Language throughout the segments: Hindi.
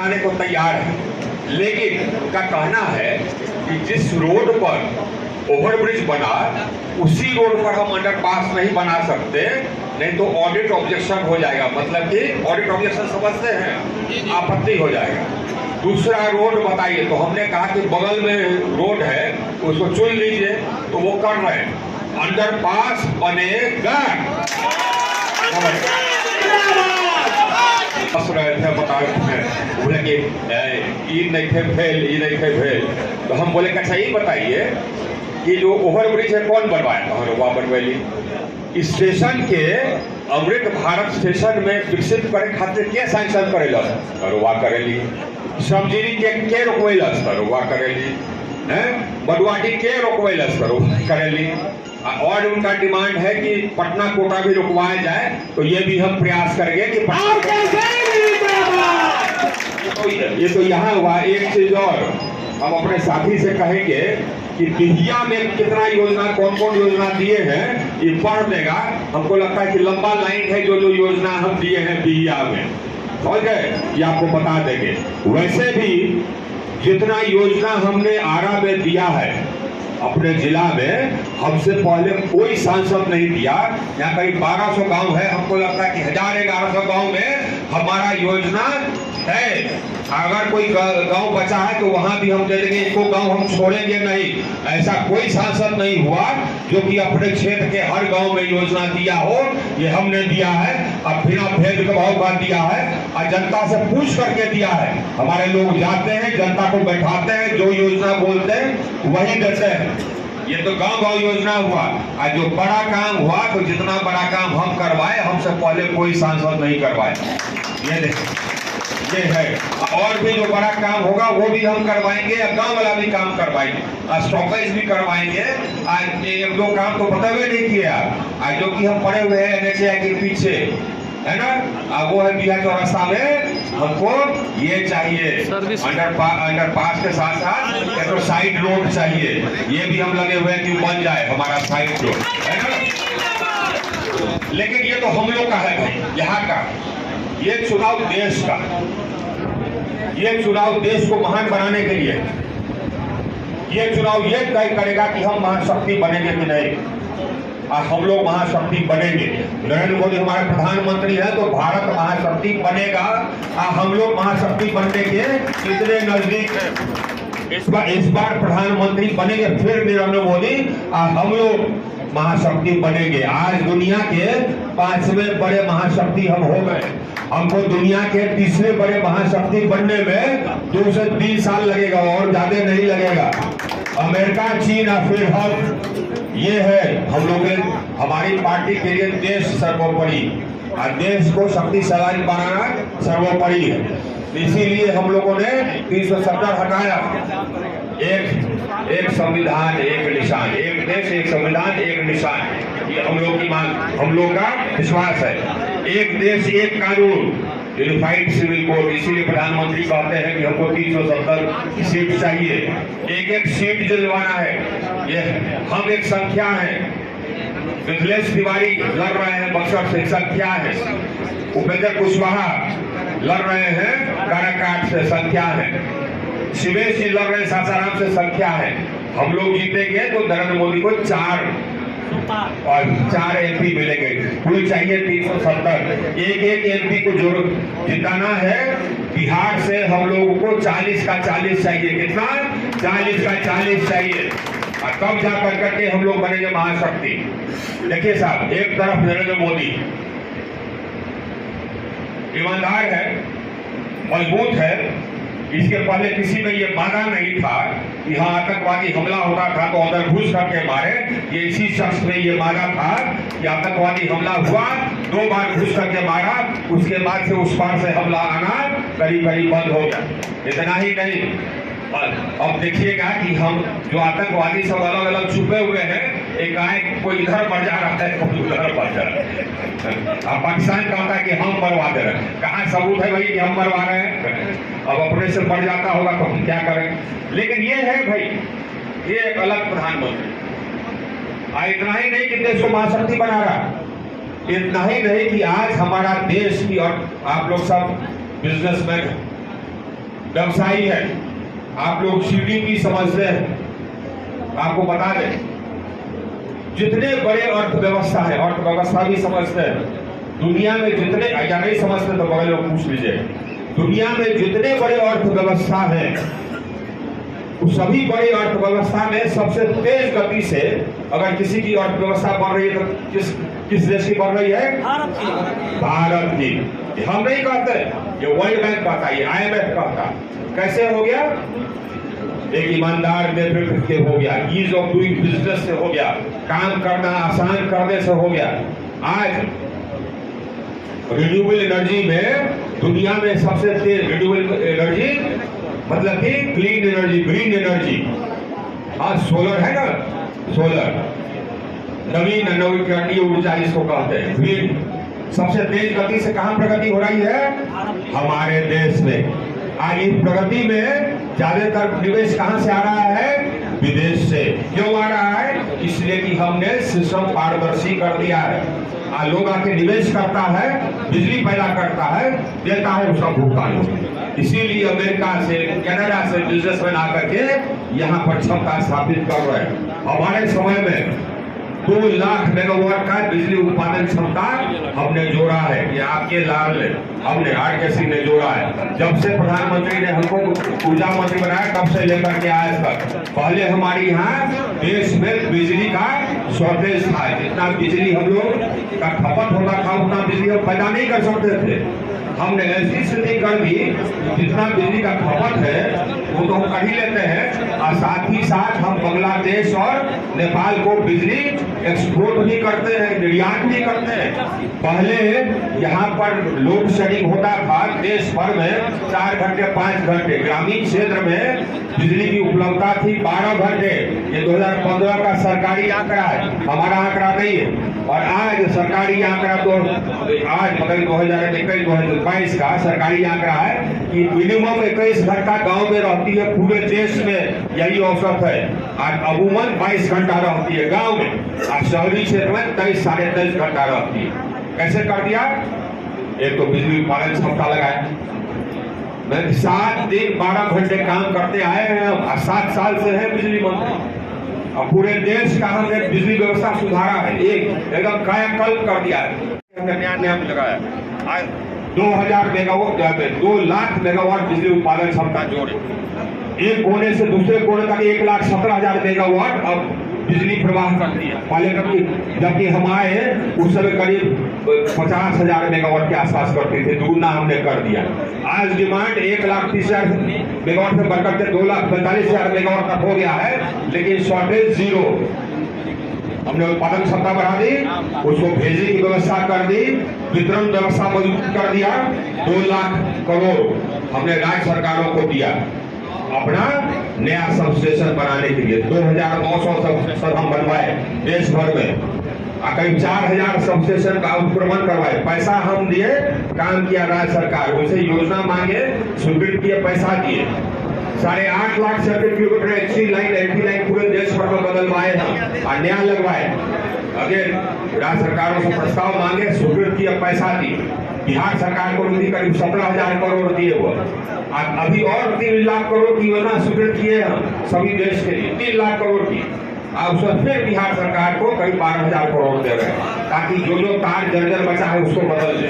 बनाने को तैयार है, लेकिन उनका कहना है कि जिस रोड पर ओवरब्रिज बना उसी रोड पर हम अंडरपास नहीं बना सकते, नहीं तो ऑडिट ऑब्जेक्शन हो जाएगा। मतलब कि ऑडिट ऑब्जेक्शन समझते हैं, आपत्ति हो जाएगा। दूसरा रोड बताइए, तो हमने कहा कि बगल में रोड है उसको चुन लीजिए, तो वो कर रहे हैं, अंडरपास बनेगा। बता बोले कि ई नहीं थे भेल, तो हम बोले अच्छा ये बताइए कि जो ओवरब्रिज है कौन बनवाया? रुआ बनवेली स्टेशन के अमृत भारत स्टेशन में विकसित करे खातिर के सैंक्शन करेला? रुआ करेली। श्रमजीवी के रोकवेलस? रुआ करेली। बडवाटी के रोकवेलस? करेली। और उनका डिमांड है कि पटना कोटा भी रुकवाया जाए, तो ये भी हम प्रयास करेंगे कि ये तो यहाँ हुआ। एक चीज और हम अपने साथी से कहेंगे कि बिहिया में कितना योजना, कौन कौन योजना दिए हैं, ये पढ़ देगा। हमको लगता है कि लंबा लाइन है जो योजना हम दिए हैं बिहिया में, समझ गए? ये आपको बता देंगे। वैसे भी जितना योजना हमने आरा में दिया है अपने जिला में, हमसे पहले कोई सांसद नहीं दिया। यहाँ करीब 1200 गांव है, हमको लगता है कि 1000-1100 गांव में हमारा योजना है। अगर कोई गांव बचा है तो वहां भी हम दे देंगे, इसको गांव हम छोड़ेंगे नहीं। ऐसा कोई सांसद नहीं हुआ जो कि अपने क्षेत्र के हर गांव में योजना दिया हो, ये हमने दिया है। अब बिना भेदभाव का दिया है और जनता से पूछ करके दिया है। हमारे लोग जाते हैं, जनता को बैठाते हैं, जो योजना बोलते हैं वही देते हैं। ये तो गांव योजना हुआ। आज जो बड़ा काम हुआ, तो जितना बड़ा काम हम करवाए, हमसे पहले कोई सांसद नहीं करवाए। ये देखिए, ये है। और भी जो बड़ा काम होगा वो भी हम करवाएंगे, गांव वाला भी काम करवाएंगे, स्टॉपेज भी करवाएंगे। आज 1-2 काम तो पता भी नहीं किया, आज जो कि हम पड़े हुए हैं NHAI के पीछे, है ना? वो है बिहार चौरास्ता में, हमको ये चाहिए अंडरपास के साथ साथ तो साइड रोड चाहिए। ये भी हम लगे हुए हैं कि बन जाए हमारा साइड रोड, है ना? लेकिन ये तो हम लोग का है भाई, यहाँ का। ये चुनाव देश का, ये चुनाव देश को महान बनाने के लिए, ये चुनाव ये तय करेगा कि हम महाशक्ति बनेंगे कि नहीं। और हम लोग महाशक्ति बनेंगे। नरेंद्र मोदी हमारे प्रधानमंत्री हैं, तो भारत महाशक्ति बनेगा। और हम लोग महाशक्ति बनने के कितने नजदीक हैं। इस बार प्रधानमंत्री बनेंगे फिर नरेंद्र मोदी, और हम लोग महाशक्ति बनेंगे। आज दुनिया के 5वें बड़े महाशक्ति हम हो गए। हमको दुनिया के 30वें बड़े महाशक्ति बनने में 2 से 3 साल लगेगा, और ज्यादा नहीं लगेगा। अमेरिका, चीन और फिर हम, ये है हम लोग। हमारी पार्टी के लिए देश सर्वोपरि, और देश को शक्तिशाली बनाना सर्वोपरि है। इसीलिए हम लोगों ने 370 हटाया। एक संविधान एक निशान, एक देश एक संविधान एक निशान, ये हम लोग की मांग, हम लोग का विश्वास है। एक देश एक कानून, यूनिफाइड सिविल कोड। इसीलिए प्रधानमंत्री कहते हैं कि हमको 370 सीट चाहिए। एक सीट दिलवाना है। ये हम एक संख्या है। मिथिलेश तिवारी लड़ रहे हैं बक्सर से, संख्या है। उपेंद्र कुशवाहा लड़ रहे हैं काराकाट से, संख्या है। शिवेश जी लड़ रहे हैं सासाराम से, संख्या है। हम लोग जीतेंगे तो नरेंद्र मोदी को 4 MP मिलेंगे। कुल चाहिए 370। एक MP को जो जिताना है, बिहार से हम लोगों को 40 का 40 चाहिए। कितना? 40 का 40 चाहिए। और तब जा करके हम लोग बनेंगे महाशक्ति। देखिए साहब, एक तरफ नरेंद्र मोदी ईमानदार है, मजबूत है। इसके पहले किसी में ये वादा नहीं था कि हाँ आतंकवादी हमला होता था तो अंदर घुस करके मारे। ये इसी शख्स में ये वादा था कि आतंकवादी हमला हुआ, 2 बार घुस करके मारा, उसके बाद से उस पार से हमला आना करीब बंद हो गया। इतना ही नहीं, अब देखिएगा कि हम जो आतंकवादी सब अलग अलग छुपे हुए हैं, एकाएक कोई इधर मर जा रहा है, कोई उधर मर जा रहा है। अब पाकिस्तान कहता है कि हम मरवा दे रहे हैं। कहाँ सबूत है भाई कि हम मरवा रहे हैं? अब अपने से बढ़ जाता होगा तो हम क्या करें? लेकिन ये है भाई, ये एक अलग प्रधानमंत्री। इतना ही नहीं कि देश को महाशक्ति बना रहा, इतना ही नहीं कि आज हमारा देश की, और आप लोग सब बिजनेसमैन हैं, व्यवसायी है, आप लोग CDP समझते हैं। आपको बता दें, जितने बड़े अर्थव्यवस्था है, अर्थव्यवस्था भी समझते हैं, दुनिया में जितने, या नहीं समझते तो बगल में पूछ लीजिए, दुनिया में जितने बड़े अर्थव्यवस्था है, उस सभी बड़ी अर्थव्यवस्था में सबसे तेज गति से अगर किसी की अर्थव्यवस्था बढ़ रही है तो किस देश की बढ़ रही है? भारत की। हम नहीं कहते, ये वर्ल्ड बैंक कहता है, ये IMF कहता। कैसे हो गया? एक ईमानदार नेतृत्व से हो गया, ईज ऑफ डूइंग बिजनेस से हो गया, काम करना आसान करने से हो गया। आज रिन्यूएबल एनर्जी में दुनिया में सबसे तेज रिन्यूएबल एनर्जी मतलब कि क्लीन एनर्जी, ग्रीन एनर्जी। आज सोलर है ना, सोलर नवीन नवीकरणीय ऊर्जा इसको कहते हैं, ग्रीन। सबसे तेज गति से कहां प्रगति हो रही है? हमारे देश में। आज इस प्रगति में ज्यादातर निवेश कहां से आ रहा है? विदेश से। क्यों आ रहा है? इसलिए कि हमने सिस्टम पारदर्शी कर दिया है। आज लोग आके निवेश करता है, बिजली पैदा करता है, देता है, उसका भुगतान होता है। इसीलिए अमेरिका से, कनाडा से बिजनेसमैन आकर के यहाँ पर क्षमता स्थापित कर रहे हैं। हमारे समय में 2 लाख मेगावाट का बिजली उत्पादन क्षमता हमने जोड़ा है। ये आपके लाल हमने RK सिंह ने जोड़ा है। जब से प्रधानमंत्री ने हमको ऊर्जा मंत्री बनाया तब से लेकर के आज तक। पहले हमारे यहाँ देश में बिजली का शॉर्टेज था, जितना बिजली हम लोग का खपत होता था उतना बिजली हम पैदा नहीं कर सकते थे। हमने ऐसी स्थिति कर दी, जितना बिजली का खपत है वो तो हम कर ही लेते हैं, और साथ ही साथ हम बांग्लादेश और नेपाल को बिजली एक्सपोर्ट भी करते हैं, निर्यात भी करते हैं। पहले यहाँ पर लोड शेडिंग होता था देश भर में 4 घंटे 5 घंटे, ग्रामीण क्षेत्र में बिजली की उपलब्धता थी 12 घंटे। ये 2015 का सरकारी आंकड़ा है, हमारा आंकड़ा नहीं है। और आज सरकारी आंकड़ा तो आज मतलब 2021-2022 का सरकारी आंकड़ा है कि मिनिमम 21 घंटा गांव में रहती है, पूरे देश में यही औसत है। आज अमूमन 22 घंटा रहती है गांव में, आज शहरी क्षेत्र में 23 साढ़े 23 घंटा रहती है। कैसे कर दिया? एक तो बिजली उत्पादन क्षमता लगाया, 7 दिन 12 घंटे काम करते आए हैं, 7 साल से है बिजली मंत्री। और पूरे देश का हमने बिजली व्यवस्था सुधारा है, एकदम कायाकल्प कर दिया है। हमने नया लगाया, आज 2000 मेगावाट 2 लाख मेगावाट बिजली उत्पादन क्षमता जोड़े, एक कोने से दूसरे कोने तक 1,17,000 मेगावाट अब बिजली प्रवाह करती है। पहले कभी जबकि हम आए उस समय करीब 50,000 मेगावाट के आसपास करते थे, दुगुना हमने कर दिया। आज डिमांड 1,30,000 मेगावाट से बढ़कर के 2,45,000 मेगावाट तक हो गया है, लेकिन शॉर्टेज जीरो। हमने उत्पादन क्षमता बढ़ा दी, उसको भेजने की व्यवस्था कर दी, वितरण व्यवस्था मजबूत कर दिया। 2 लाख करोड़ हमने राज्य सरकारों को दिया अपना नया सब बनाने के लिए। 2,900 सब हम बनवाए देश भर में, करीब 4,000 सब स्टेशन का उत्क्रमण करवाए। पैसा हम दिए, काम किया राज्य सरकार, उनसे योजना मांगे, स्वीकृत किए, पैसा दिए। 8.5 lakh circuit kilometre AC line पूरे देश भर में बदलवाए हैं और नया लगवाए। अगर राज्य सरकारों से प्रस्ताव मांगे, स्वीकृत किया, पैसा दिए। बिहार सरकार को भी करीब 17,000 करोड़ दिए हुए। अभी और 3 लाख करोड़ की योजना स्वीकृत किए हैं सभी देश के लिए, 3 लाख करोड़ की। अब फिर बिहार सरकार को करीब 12,000 करोड़ दे रहे हैं, ताकि जो तार जर्जर बचा है उसको बदल दे,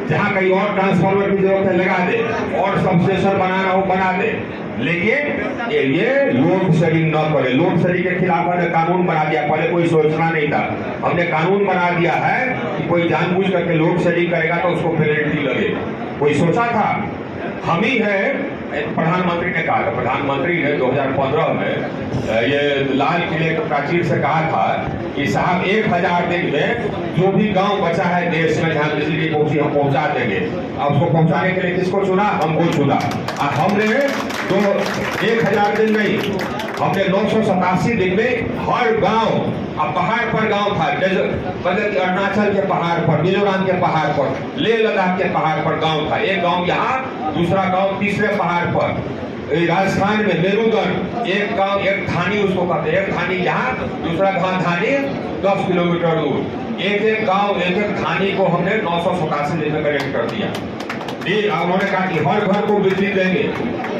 जहाँ कहीं और ट्रांसफार्मर की जरूरत है लगा दे, और सब स्टेशन बनाना हो बना दे। लेकिन ये लोड शेडिंग न करे। लोड शेडिंग के खिलाफ हमने कानून बना दिया, पहले कोई सोचना नहीं था, हमने कानून बना दिया है कि कोई जानबूझ करके लोड शेडिंग करेगा तो उसको पेनल्टी लगे। कोई सोचा था? हम ही है। प्रधानमंत्री ने कहा था, प्रधानमंत्री ने 2015 में ये लाल किले के प्राचीर से कहा था कि साहब 1000 दिन में जो भी गांव बचा है देश में जहां बिजली नहीं पहुंची हम पहुंचा देंगे। अब उसको पहुंचाने के लिए किसको चुना? हमको चुना। हमने 1000 दिन नहीं, हमने 987 दिन में हर गांव, अब पहाड़ पर गांव था, मतलब अरुणाचल के पहाड़ पर, मिजोरम के पहाड़ पर, लेह लद्दाख के पहाड़ पर गांव था। एक गांव यहाँ, दूसरा गांव तीसरे पहाड़ पर। राजस्थान में मेरुगढ़, एक गांव, एक थानी उसको कहते हैं, एक थानी यहाँ, दूसरा गांव थानी 10 किलोमीटर दूर। एक एक गांव, एक एक थानी को हमने 987 दिन में कनेक्ट कर दिया। ये उन्होंने कहा कि हर घर को बिजली देंगे।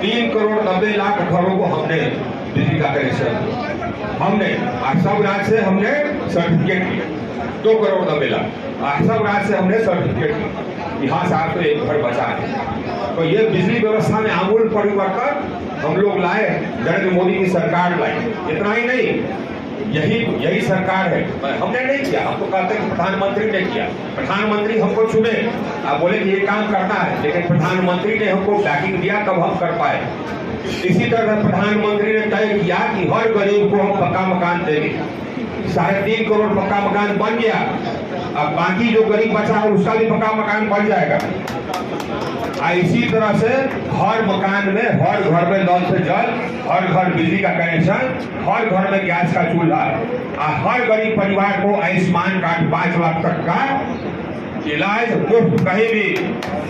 3 करोड़ 90 लाख घरों को हमने बिजली का कनेक्शन हमने सब राज्य से हमने सर्टिफिकेट किया। 2 करोड़ 90 लाख सब राज्य से हमने सर्टिफिकेट किया। यहाँ से आपको एक घर बचा है। तो ये बिजली व्यवस्था में आमूल परिवर्तन हम लोग लाए, नरेंद्र मोदी की सरकार लाई। इतना ही नहीं, यही सरकार है, हमने नहीं किया। हमको कहते हैं कि प्रधानमंत्री ने किया। प्रधानमंत्री हमको चुने, आप बोले कि ये काम करना है, लेकिन प्रधानमंत्री ने हमको बैकिंग दिया तब हम कर पाए। इसी तरह प्रधानमंत्री ने तय किया कि हर गरीब को हम पक्का मकान देंगे। 3.5 करोड़ पक्का मकान बन गया। अब बाकी जो गरीब बचा है उसका भी पक्का मकान बन जाएगा। इसी तरह से हर मकान में, हर घर में नल से जल, हर घर बिजली का कनेक्शन, हर घर में गैस का चूल्हा, हर गरीब परिवार को आयुष्मान कार्ड 5 लाख तक का इलाज मुफ्त कहीं भी,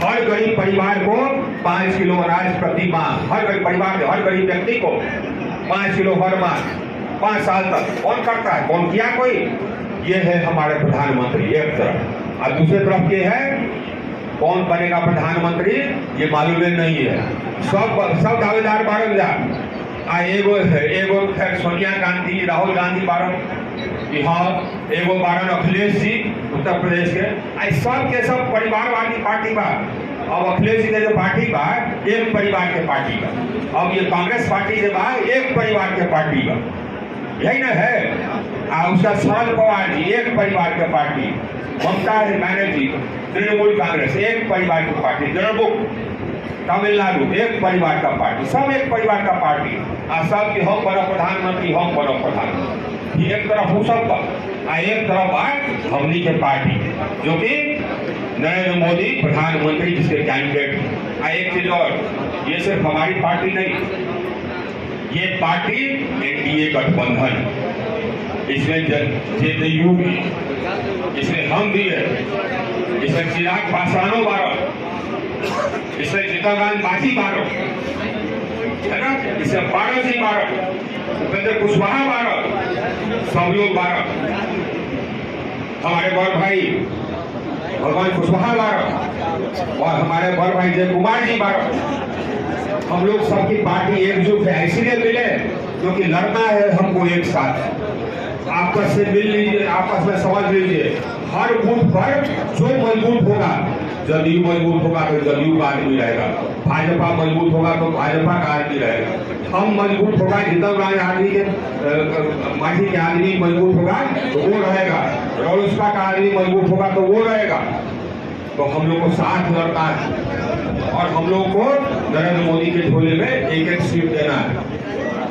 हर गरीब परिवार को 5 किलो अनाज प्रति माह, हर गरीब परिवार, हर गरीब व्यक्ति को 5 किलो हर माह 5 साल तक। कौन करता है? कौन किया? कोई? ये है हमारे प्रधानमंत्री एक तरफ। और दूसरी तरफ ये है, कौन बनेगा प्रधानमंत्री ये मालूम नहीं है। सब दावेदार बारन जा एगो सोनिया गांधी, राहुल गांधी बारन, यहाँ एगो बारन अखिलेश जी उत्तर प्रदेश के। सब के सब परिवारवादी पार्टी बा। अब अखिलेश जी के जो पार्टी बा एक परिवार के पार्टी बा। अब ये कांग्रेस पार्टी जो बा एक परिवार के पार्टी बा। यही ना है। उसका शरद पवार जी एक परिवार के पार्टी, ममता बनर्जी तृणमूल कांग्रेस एक परिवार की पार्टी, द्रमुक तमिलनाडु एक परिवार का पार्टी, सब एक परिवार का पार्टी। सब की हम बड़ा प्रधानमंत्री, हम बड़ा प्रधानमंत्री। एक तरफ हो सब एक तरफ हमनी के पार्टी जो कि नरेंद्र मोदी प्रधानमंत्री जिसके कैंडिडेट। एक चीज और, ये सिर्फ हमारी पार्टी नहीं, ये पार्टी एनडीए गठबंधन, इसमें जेडीयू भी, इसमें हम भी है, इसमें चिराग पासवानो बारो, इसमें जीतनराम मांझी बारो, है ना, इसमें बारो जी बारो, उपेंद्र कुशवाहा बारो, सब लोग बारो, हमारे बड़ भाई भगवान कुशवाहा बारो और हमारे बड़ भाई जय कुमार जी बारो। हम लोग सबकी पार्टी एकजुट है, इसीलिए मिले क्योंकि लड़ना है हमको एक साथ। आपस से मिल लीजिए, आपस में समझ लीजिए। हर बूथ पर जो मजबूत होगा, जदयू मजबूत होगा तो जदयू का आदमी रहेगा, भाजपा मजबूत होगा तो भाजपा का आदमी रहेगा, हम मजबूत होगा, जीतनराम आदमी के मांझी के आदमी मजबूत होगा तो वो रहेगा, रालोसपा का आदमी मजबूत होगा तो वो रहेगा। तो हम लोग को साथ लड़ना है और हम लोग को नरेंद्र मोदी के झोले में एक सीट देना है।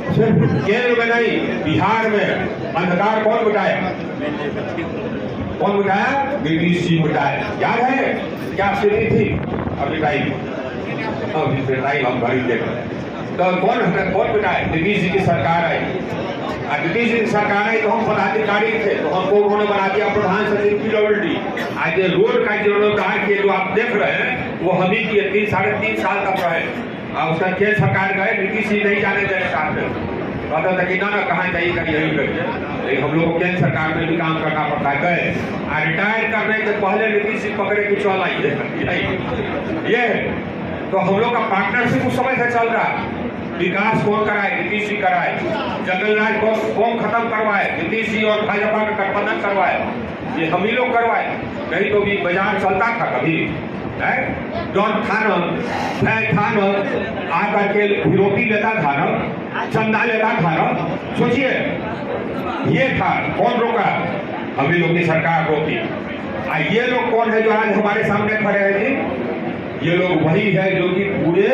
सिर्फ केंद्र में नहीं, बिहार में अंधकार कौन बिठाया? कौन बिठाया? नीतीश जी बिठाया। याद है क्या स्थिति थी? अब बिठाई हम घड़ी देख रहे हैं। तो कौन बिठाया? नीतीश जी की सरकार आई। नीतीश जी की सरकार आई तो हम पदाधिकारी थे, तो हमको उन्होंने बना दिया प्रधान सचिव पीडब्ल्यूडी। आज ये रोड का जीर्णोद्धार किए जो आप देख रहे हैं वो हम ही किए, 3-3.5 साल तक रहे। उसका केंद्र सरकार गए, नीतीश जी नहीं जाने देने साथ में, कहता था कि ना कहाँ चाहिए कहीं यही करिए, लेकिन हम लोग को केंद्र सरकार में भी काम करना पड़ता है। गए रिटायर करने के पहले नीतीश जी पकड़े कि चल आइए। ये तो हम लोग का पार्टनरशिप उस समय से चल रहा है। विकास कौन कराए? नीतीश जी कराए। जंगल राज कौन खत्म करवाए? नीतीश जी और भाजपा का गठबंधन करवाए। ये हम ही लोग करवाए, नहीं तो भी बाजार चलता था कभी? डॉन था न, आकर के विरोधी लेता था न, चंदा लेता था न। सोचिए ये था, कौन रोका? हम ही लोग की सरकार रोकी। ये लोग कौन है जो आज हमारे सामने खड़े हैं जी? ये लोग वही है जो कि पूरे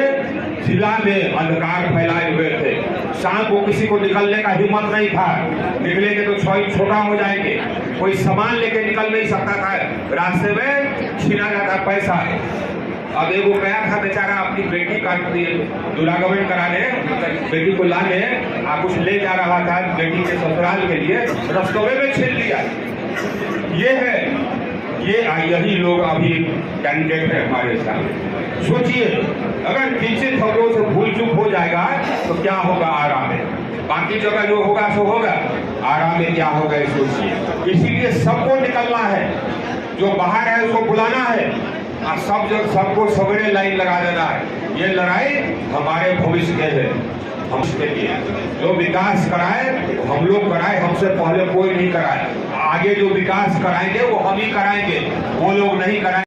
जिला में अंधकार फैलाए हुए थे। शाम को किसी को निकलने का हिम्मत नहीं था, निकलेंगे तो छोटा हो जाएंगे, कोई सामान लेके निकल नहीं सकता था, रास्ते में छीना जाता पैसा। अब एगो गया था बेचारा अपनी बेटी का दुरागमन कराने, बेटी को लाने, कुछ ले जा रहा था बेटी के ससुराल के लिए, रस्तों में छीन लिया। ये है, यही लोग अभी कैंडिडेट है हमारे साथ। सोचिए अगर किंचित खबरों से भूल चूक हो जाएगा तो क्या होगा आराम में, बाकी जगह जो होगा सो होगा, आराम में क्या होगा सोचिए। इसीलिए सबको निकलना है, जो बाहर है उसको बुलाना है, और सबको सवेरे लाइन लगा देना है। ये लड़ाई हमारे भविष्य के है, हम उसके लिए जो विकास कराए हम लोग कराए, हमसे पहले कोई नहीं कराए। आगे जो विकास कराएंगे वो हम ही कराएंगे, वो लोग नहीं कराएंगे।